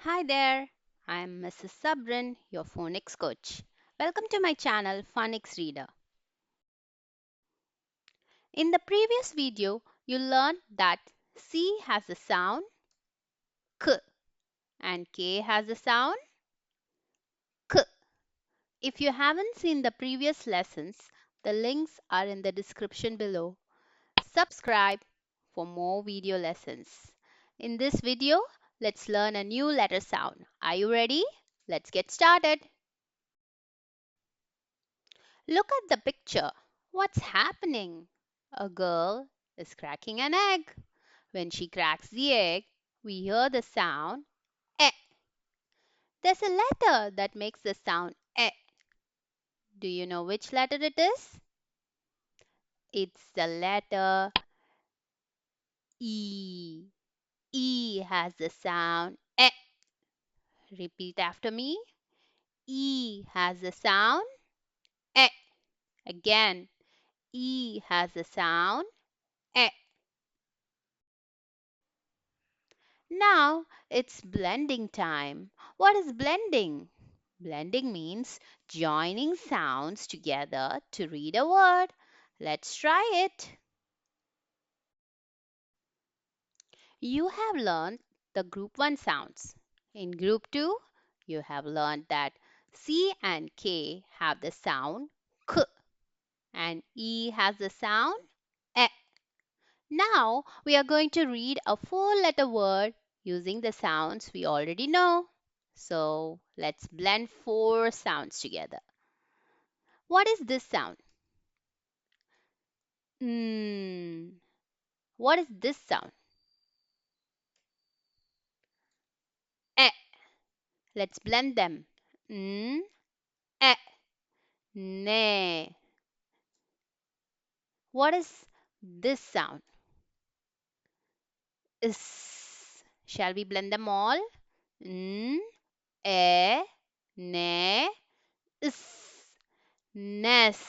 Hi there, I'm Mrs. Sabrin, your phonics coach. Welcome to my channel Funics Reader. In the previous video, you learned that C has the sound K and K has the sound K. If you haven't seen the previous lessons, the links are in the description below. Subscribe for more video lessons. In this video, let's learn a new letter sound. Are you ready? Let's get started. Look at the picture. What's happening? A girl is cracking an egg. When she cracks the egg, we hear the sound eh. There's a letter that makes the sound eh. Do you know which letter it is? It's the letter E. E has the sound eh. Repeat after me. E has the sound eh. Again, E has the sound eh. Now it's blending time. What is blending? Blending means joining sounds together to read a word. Let's try it. You have learned the group 1 sounds. In group 2, you have learned that C and K have the sound K and E has the sound E. Now we are going to read a 4-letter word using the sounds we already know. So let's blend 4 sounds together. What is this sound? Mm. What is this sound? Eh. Let's blend them. Mm. Eh. Ne. What is this sound? Is. Shall we blend them all? N. E. Ne. Is. Ness.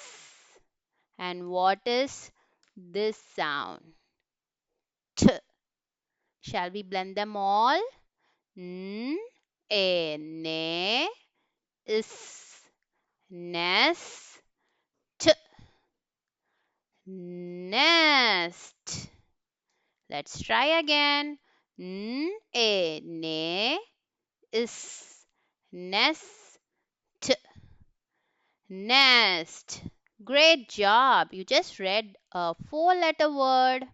And what is this sound? T. Shall we blend them all? N. E. Ne. Is. Nest. T. Nest. Let's try again. N. E. Ne. Is. Nest. T. Nest. Great job. You just read a 4-letter word.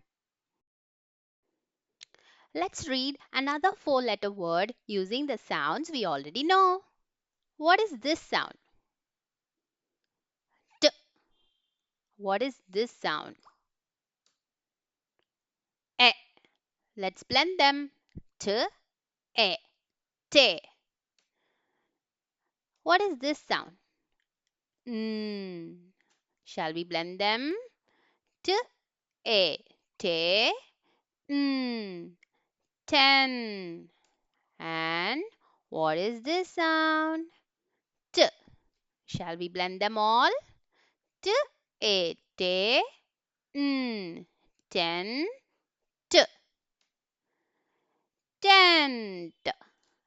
Let's read another 4-letter word using the sounds we already know. What is this sound? T. What is this sound? E. Let's blend them. T. E. Te. What is this sound? Mm. Shall we blend them? T. E. Te. Mm. Ten. And what is this sound? T. Shall we blend them all? T. E. Te. Mm. Ten. T. Tent.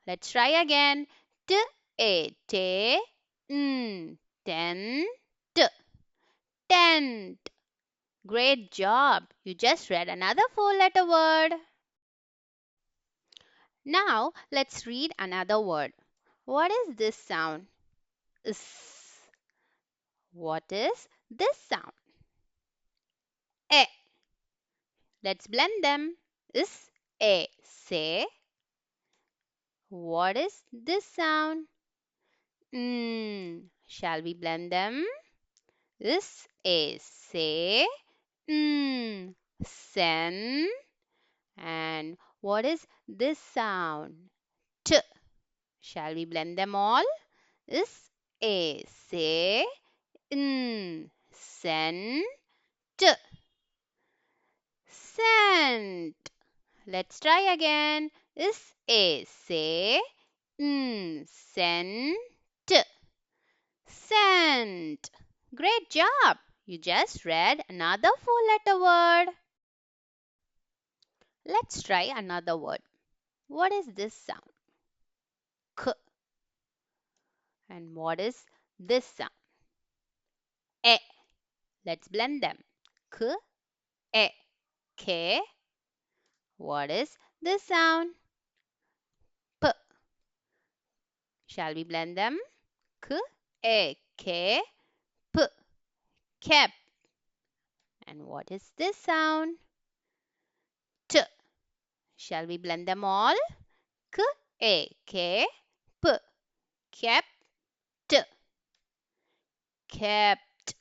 Let's try again. T. E. Te. Mm. Tent. Tent. Great job. You just read another 4-letter word. Now let's read another word. What is this sound? S. What is this sound? E. Let's blend them. Is. E. Say. What is this sound? Shall we blend them? Is. E. Say. Sen. And what is this sound? T. Shall we blend them all? Is. E. Say. Sent. Sent. Let's try again. Is. E. Say. Sent. Sent. Great job. You just read another 4-letter word. Let's try another word. What is this sound? K. And what is this sound? E. Let's blend them. K, E, K. What is this sound? P. Shall we blend them? K, E, K, P. Cap. And what is this sound? T. Shall we blend them all? K, E, K, P. Cap. T. Kept.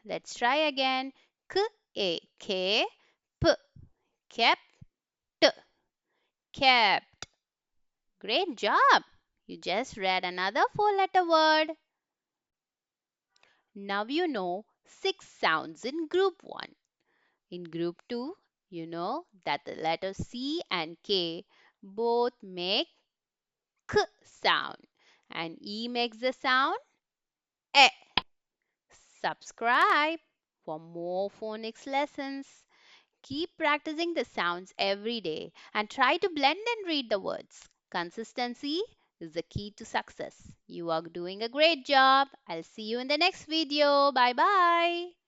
Let's try again. K, E, K, P. Kept. Kept. Great job. You just read another four-letter word. Now you know 6 sounds in group 1. In group 2, you know that the letters C and K both make K sound and E makes the sound E. Subscribe for more phonics lessons. Keep practicing the sounds every day and try to blend and read the words. Consistency is the key to success. You are doing a great job. I'll see you in the next video. Bye bye.